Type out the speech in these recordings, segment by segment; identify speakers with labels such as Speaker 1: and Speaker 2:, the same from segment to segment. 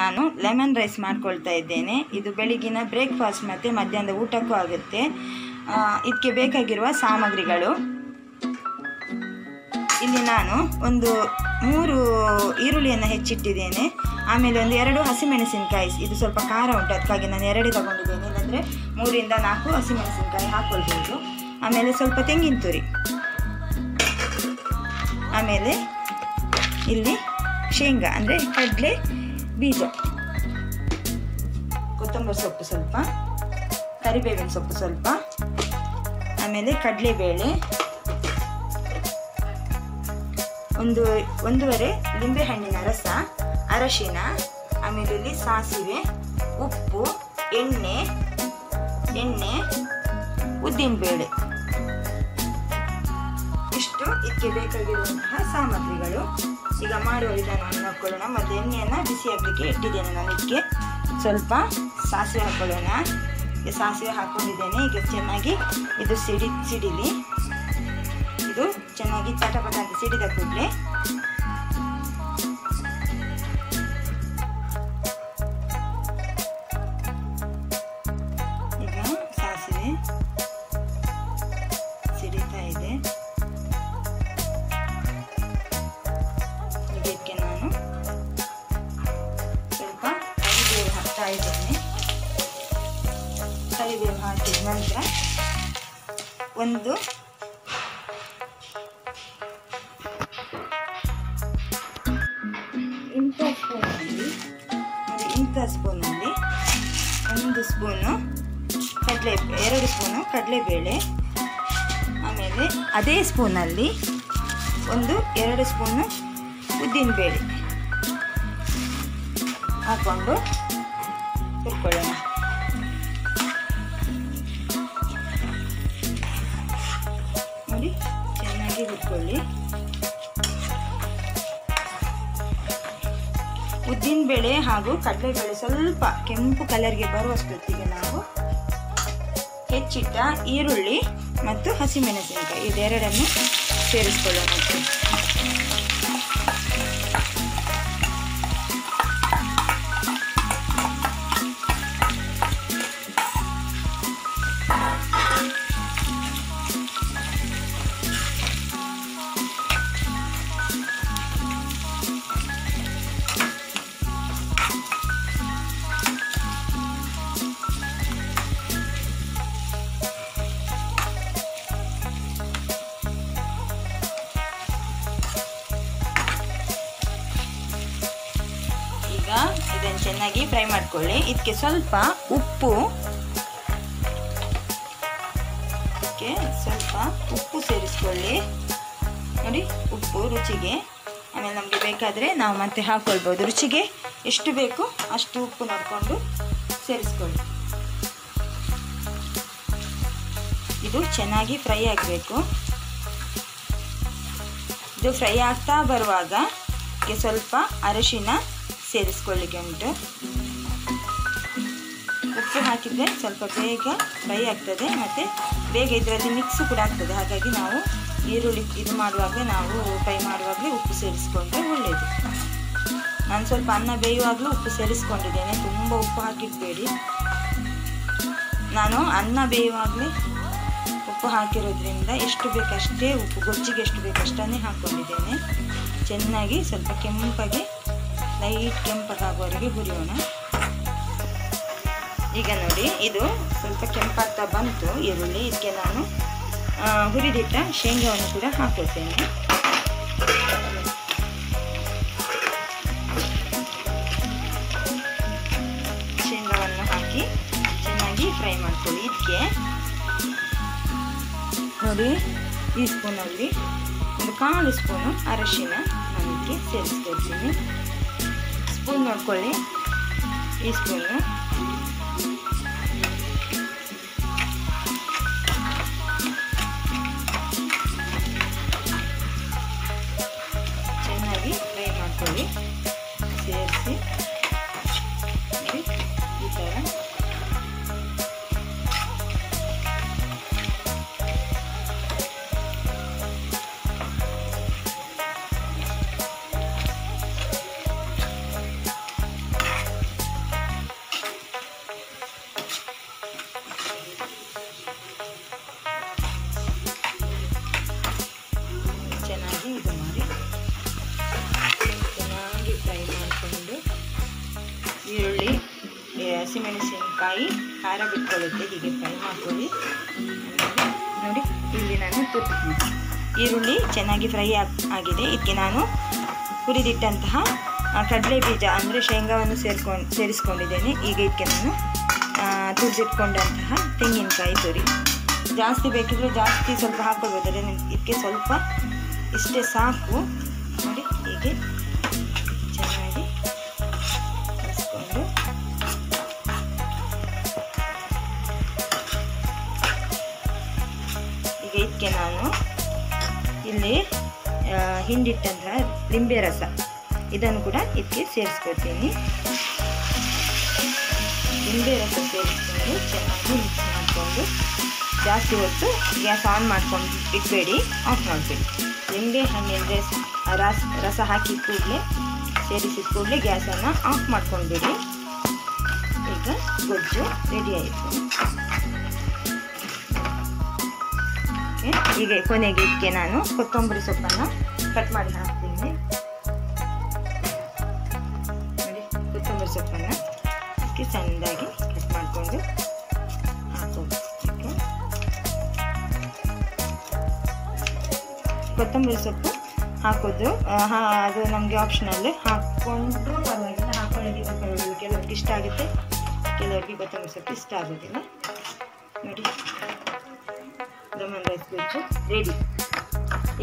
Speaker 1: ನಾನು lemon rice ಮಾಡ್ಕೊಳ್ತಾ ಇದ್ದೇನೆ. ಇದು ಬೆಳಿಗ್ಗಿನ ಬ್ರೇಕ್ಫಾಸ್ಟ್ ಮತ್ತು ಮಧ್ಯಾಹ್ನದ ಊಟಕ್ಕೂ ಆಗುತ್ತೆ. ಇದಕ್ಕೆ ಬೇಕಾಗಿರುವ ಸಾಮಗ್ರಿಗಳು, ಇಲ್ಲಿ ನಾನು ಒಂದು 3 ಈರುಳ್ಳಿಯನ್ನು ಹೆಚ್ಚಿಟ್ಟಿದ್ದೇನೆ. ಆಮೇಲೆ ಒಂದು 2 ಹಸಿಮೆಣಸಿನಕಾಯಿ, ಇದು ಸ್ವಲ್ಪ ಖಾರ ಉಂಟು ಅದಕ್ಕಾಗಿ ನಾನು 2 ತಗೊಂಡಿದ್ದೇನೆ, ಇಲ್ಲಾಂದರೆ 3 ಇಂದ 4 ಹಸಿಮೆಣಸಿನಕಾಯಿ ಹಾಕ್ಕೊಳ್ಬೋದು. ಆಮೇಲೆ ಸ್ವಲ್ಪ ತೆಂಗಿನ ತುರಿ, ಆಮೇಲೆ ಇಲ್ಲಿ ಶೇಂಗಾ ಅಂದರೆ ಕಡಲೆ ಬೀಜ, ಕೊತ್ತಂಬರಿ ಸೊಪ್ಪು ಸ್ವಲ್ಪ, ಕರಿಬೇವಿನ ಸೊಪ್ಪು ಸ್ವಲ್ಪ, ಆಮೇಲೆ ಕಡಲೆಬೇಳೆ, 1.5 ಲಿಂಬೆಹಣ್ಣಿನ ರಸ, ಅರಶಿನ, ಆಮೇಲೆ ಇಲ್ಲಿ ಸಾಸಿವೆ, ಉಪ್ಪು, ಎಣ್ಣೆ, ಉದ್ದಿನಬೇಳೆ, ಇಷ್ಟು ಇದಕ್ಕೆ ಬೇಕಾಗಿರುವಂತಹ ಸಾಮಗ್ರಿಗಳು. ಈಗ ಮಾಡುವ ವಿಧಾನವನ್ನು ನೋಡ್ಕೊಳ್ಳೋಣ. ಮತ್ತು ಎಣ್ಣೆಯನ್ನು ಬಿಸಿ ಆಗಲಿಕ್ಕೆ ಇಟ್ಟಿದ್ದೇನೆ ನಾನು. ಇದಕ್ಕೆ ಸ್ವಲ್ಪ ಸಾಸಿವೆ ಹಾಕ್ಕೊಳ್ಳೋಣ. ಸಾಸಿವೆ ಹಾಕ್ಕೊಂಡಿದ್ದೇನೆ. ಈಗ ಚೆನ್ನಾಗಿ ಇದು ಸಿಡಿಲಿ. ಇದು ಚೆನ್ನಾಗಿ ಚಟಪಟ ಅಂತ ಸಿಡಿದ ಕೂಡಲೇ ಈಗ ಸಾಸಿವೆ ಸಿಡಿತಾ ಇದೆ. ಇದಕ್ಕೆ ನಾನು ಸ್ವಲ್ಪ ಕರಿಬೇವು ಹಾಕ್ತಾ ಇದ್ದೇನೆ. ಕರಿಬೇವು ಹಾಕಿದ ನಂತರ ಇಂಥ ಸ್ಪೂನಲ್ಲಿ 1 ಸ್ಪೂನು 2 ಸ್ಪೂನು ಕಡಲೆಬೇಳೆ, ಆಮೇಲೆ ಅದೇ ಸ್ಪೂನಲ್ಲಿ 2 ಸ್ಪೂನು ಉದ್ದಿನಬೇಳೆ ಹಾಕ್ಕೊಂಡು ಹುರ್ಕೊಳ್ಳೋಣ. ನೋಡಿ, ಚೆನ್ನಾಗಿ ಹುರ್ಕೊಳ್ಳಿ. ಉದ್ದಿನಬೇಳೆ ಹಾಗೂ ಕಡಲೆಬೇಳೆ ಸ್ವಲ್ಪ ಕೆಂಪು ಕಲರ್ಗೆ ಬರುವಷ್ಟೊತ್ತಿಗೆ ನಾವು ಹೆಚ್ಚಿಟ್ಟ ಈರುಳ್ಳಿ ಮತ್ತು ಹಸಿಮೆಣಸಿನಕಾಯಿ ಇದೆರಡನ್ನು ಸೇರಿಸ್ಕೊಳ್ಳೋಣ. ಇದನ್ನು ಚೆನ್ನಾಗಿ ಫ್ರೈ ಮಾಡ್ಕೊಳ್ಳಿ. ಇದಕ್ಕೆ ಸ್ವಲ್ಪ ಉಪ್ಪು ಸೇರಿಸ್ಕೊಳ್ಳಿ. ನೋಡಿ, ಉಪ್ಪು ರುಚಿಗೆ. ಆಮೇಲೆ ನಮಗೆ ಬೇಕಾದರೆ ನಾವು ಮತ್ತೆ ಹಾಕ್ಕೊಳ್ಬೋದು. ರುಚಿಗೆ ಎಷ್ಟು ಬೇಕು ಅಷ್ಟು ಉಪ್ಪು ನೋಡಿಕೊಂಡು ಸೇರಿಸ್ಕೊಳ್ಳಿ. ಇದು ಚೆನ್ನಾಗಿ ಫ್ರೈ ಆಗಬೇಕು. ಇದು ಫ್ರೈ ಆಗ್ತಾ ಬರುವಾಗ ಸ್ವಲ್ಪ ಅರಶಿನ ಸೇರಿಸ್ಕೊಳ್ಳಿಕ್ಕೆ ಉಂಟು. ಉಪ್ಪು ಹಾಕಿದರೆ ಸ್ವಲ್ಪ ಬೇಗ ಫ್ರೈ ಆಗ್ತದೆ ಮತ್ತು ಬೇಗ ಇದರಲ್ಲಿ ಮಿಕ್ಸ್ ಕೂಡ ಆಗ್ತದೆ. ಹಾಗಾಗಿ ನಾವು ಈರುಳ್ಳಿ ಫ್ರೈ ಮಾಡುವಾಗಲೇ ಉಪ್ಪು ಸೇರಿಸ್ಕೊಂಡ್ರೆ ಒಳ್ಳೆಯದು. ನಾನು ಸ್ವಲ್ಪ ಅನ್ನ ಬೇಯುವಾಗಲೂ ಉಪ್ಪು ಸೇರಿಸ್ಕೊಂಡಿದ್ದೇನೆ, ತುಂಬ ಉಪ್ಪು ಹಾಕಿಡಬೇಡಿ. ನಾನು ಅನ್ನ ಬೇಯುವಾಗಲೇ ಉಪ್ಪು ಹಾಕಿರೋದ್ರಿಂದ ಎಷ್ಟು ಬೇಕಷ್ಟೇ ಉಪ್ಪು, ಗೊಜ್ಜಿಗೆ ಎಷ್ಟು ಬೇಕಷ್ಟನ್ನೇ ಹಾಕ್ಕೊಂಡಿದ್ದೇನೆ. ಚೆನ್ನಾಗಿ ಸ್ವಲ್ಪ ಕೆಂಪಾಗಿ ಲೈಟ್ ಕೆಂಪಾಗುವವರೆಗೆ ಹುರಿಯೋಣ. ಈಗ ನೋಡಿ, ಇದು ಸ್ವಲ್ಪ ಕೆಂಪಾಗ್ತಾ ಬಂತು ಈರುಳ್ಳಿ. ಇದಕ್ಕೆ ನಾನು ಹುರಿದಿಟ್ಟ ಶೇಂಗಾವನ್ನು ಕೂಡ ಹಾಕ್ಕೊಳ್ತೇನೆ. ಶೇಂಗಾವನ್ನು ಹಾಕಿ ಚೆನ್ನಾಗಿ ಫ್ರೈ ಮಾಡ್ಕೊಳ್ಳಿ. ಇದಕ್ಕೆ ನೋಡಿ, ಈ ಸ್ಪೂನಲ್ಲಿ 1/4 ಸ್ಪೂನು ಅರಶಿನ ನಾನು ಇದಕ್ಕೆ ಸೇರಿಸ್ಕೊಳ್ತೀನಿ. ಸ್ಪೂನ್ ನೋಡ್ಕೊಳ್ಳಿ, ಈ ಸ್ಪೂನು. ಚೆನ್ನಾಗಿ ಫ್ರೈ ಮಾಡ್ಕೊಳ್ಳಿ. ಸೇರಿಸಿ ಈ ಥರ ಹಸಿಮೆಣಸಿನಕಾಯಿ ಖಾರ ಬಿಟ್ಕೊಳ್ಳುತ್ತೆ. ಹೀಗೆ ಫ್ರೈ ಮಾಡ್ಕೊಳ್ಳಿ. ನೋಡಿ ಇಲ್ಲಿ ನಾನು ಈರುಳ್ಳಿ ಚೆನ್ನಾಗಿ ಫ್ರೈ ಆಗಿದೆ. ಇದಕ್ಕೆ ನಾನು ಹುರಿದಿಟ್ಟಂತಹ ಕಡಲೆ ಬೀಜ ಅಂದರೆ ಶೇಂಗಾವನ್ನು ಸೇರಿಸ್ಕೊಂಡಿದ್ದೇನೆ. ಈಗ ಇದಕ್ಕೆ ನಾನು ತುರಿದಿಟ್ಕೊಂಡಂತಹ ತೆಂಗಿನಕಾಯಿ ತುರಿ. ಜಾಸ್ತಿ ಬೇಕಿದ್ರೆ ಜಾಸ್ತಿ ಸ್ವಲ್ಪ ಹಾಕ್ಕೊಳ್ಬೋದು. ಇದಕ್ಕೆ ಸ್ವಲ್ಪ ಇಷ್ಟೇ ಸಾಕು. ನೋಡಿ ಹೀಗೆ ಚೆನ್ನಾಗಿ ಕಲಿಸ್ಕೊಂಡು ಈಗ ಇದಕ್ಕೆ ನಾನು ಇಲ್ಲಿ ಹಿಂಡಿಟ್ಟಂತಹ ಲಿಂಬೆ ರಸ ಇದನ್ನು ಕೂಡ ಇದಕ್ಕೆ ಸೇರಿಸ್ಕೊಳ್ತೀನಿ. ಲಿಂಬೆ ರಸ ಸೇರಿಸ್ಕೊಂಡು ಚೆನ್ನಾಗಿ ಮಿಕ್ಸ್ ಮಾಡಿಕೊಂಡು ಜಾಸ್ತಿ ಹೊತ್ತು ಗ್ಯಾಸ್ ಆನ್ ಮಾಡ್ಕೊಂಡು ಇಡಬೇಡಿ, ಆಫ್ ಮಾಡಬೇಡಿ. ಲಿಂಬೆ ಹಣ್ಣಿಂದ ರಸ ಹಾಕಿದ ಕೂಡಲೇ ಸೇರಿಸಿದ ಕೂಡಲೇ ಗ್ಯಾಸನ್ನು ಆಫ್ ಮಾಡ್ಕೊಂಡ್ಬಿಡಿ. ಈಗ ಗೊಜ್ಜು ರೆಡಿ ಆಯಿತು. ಈಗ ಕೊನೆಗೆ ಇದಕ್ಕೆ ನಾನು ಕೊತ್ತಂಬರಿ ಸೊಪ್ಪನ್ನು ಕಟ್ ಮಾಡಿ ಹಾಕ್ತೀನಿ. ನೋಡಿ ಕೊತ್ತಂಬರಿ ಸೊಪ್ಪನ್ನು ಇದಕ್ಕೆ ಚೆಂದಾಗಿ ಕಟ್ ಮಾಡಿಕೊಂಡು ಹಾಕೋದು. ಕೊತ್ತಂಬರಿ ಸೊಪ್ಪು ಹಾಕೋದು ಅದು ನಮಗೆ ಆಪ್ಷನಲ್. ಹಾಕ್ಕೊಂಡ್ರು ಪರವಾಗಿಲ್ಲ, ಹಾಕೊಳ್ಳೋದಿಲ್ಲ ಪರವಾಗಿಲ್ಲ. ಕೆಲವ್ರಿಗೆ ಇಷ್ಟ ಆಗುತ್ತೆ, ಕೆಲವರಿಗೆ ಕೊತ್ತಂಬರಿ ಸೊಪ್ಪು ಇಷ್ಟ ಆಗೋದಿಲ್ಲ. ನೋಡಿ ಲೆಮನ್ ರೈಸ್ ಗೊಜ್ಜು ರೆಡಿ.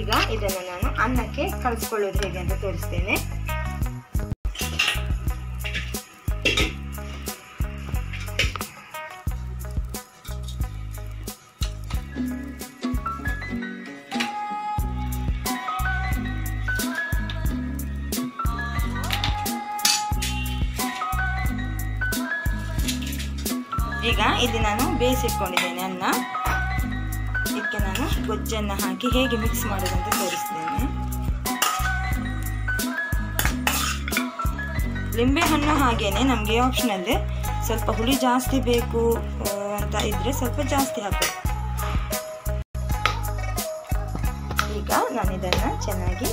Speaker 1: ಈಗ ಇದನ್ನು ನಾನು ಅನ್ನಕ್ಕೆ ಕಲಿಸ್ಕೊಳ್ಳೋದು ಹೇಗೆ ಅಂತ ತೋರಿಸ್ತೇನೆ. ಈಗ ಇಲ್ಲಿ ನಾನು ಬೇಯಿಸಿಟ್ಕೊಂಡಿದ್ದೇನೆ ಅನ್ನ. ಇದಕ್ಕೆ ನಾನು ಗೊಜ್ಜನ್ನು ಹಾಕಿ ಹೇಗೆ ಮಿಕ್ಸ್ ಮಾಡೋದಂತ ತೋರಿಸ್ತೇನೆ. ಲಿಂಬೆಹಣ್ಣು ಹಾಗೇನೆ ನಮಗೆ ಆಪ್ಷನಲ್. ಸ್ವಲ್ಪ ಹುಳಿ ಜಾಸ್ತಿ ಬೇಕು ಅಂತ ಇದ್ರೆ ಸ್ವಲ್ಪ ಜಾಸ್ತಿ ಹಾಕಿ. ಈಗ ನಾನು ಇದನ್ನು ಚೆನ್ನಾಗಿ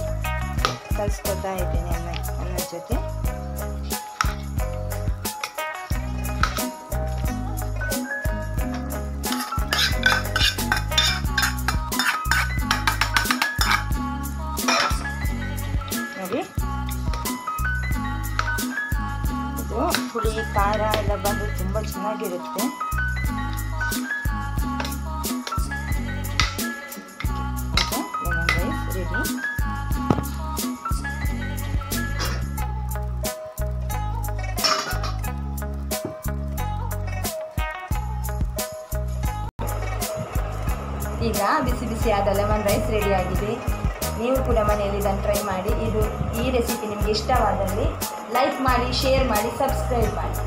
Speaker 1: ಕಲಿಸ್ಕೊತಾ ಇದ್ದೇನೆ ಅನ್ನ ಜೊತೆ. ಇದು ಹುಳಿ ಖಾರ ಎಲ್ಲ ಬಂದು ತುಂಬ ಚೆನ್ನಾಗಿರುತ್ತೆ. Lemon rice ready. ಈಗ ಬಿಸಿ ಬಿಸಿಯಾದ ಲೆಮನ್ ರೈಸ್ ರೆಡಿ ಆಗಿದೆ. ನೀವು ಕೂಡ ಮನೆಯಲ್ಲಿ ಇದನ್ನು ಟ್ರೈ ಮಾಡಿ. ಈ ರೆಸಿಪಿ ನಿಮಗೆ ಇಷ್ಟವಾದಲ್ಲಿ ಲೈಕ್ ಮಾಡಿ, ಶೇರ್ ಮಾಡಿ, ಸಬ್ಸ್ಕ್ರೈಬ್ ಮಾಡಿ.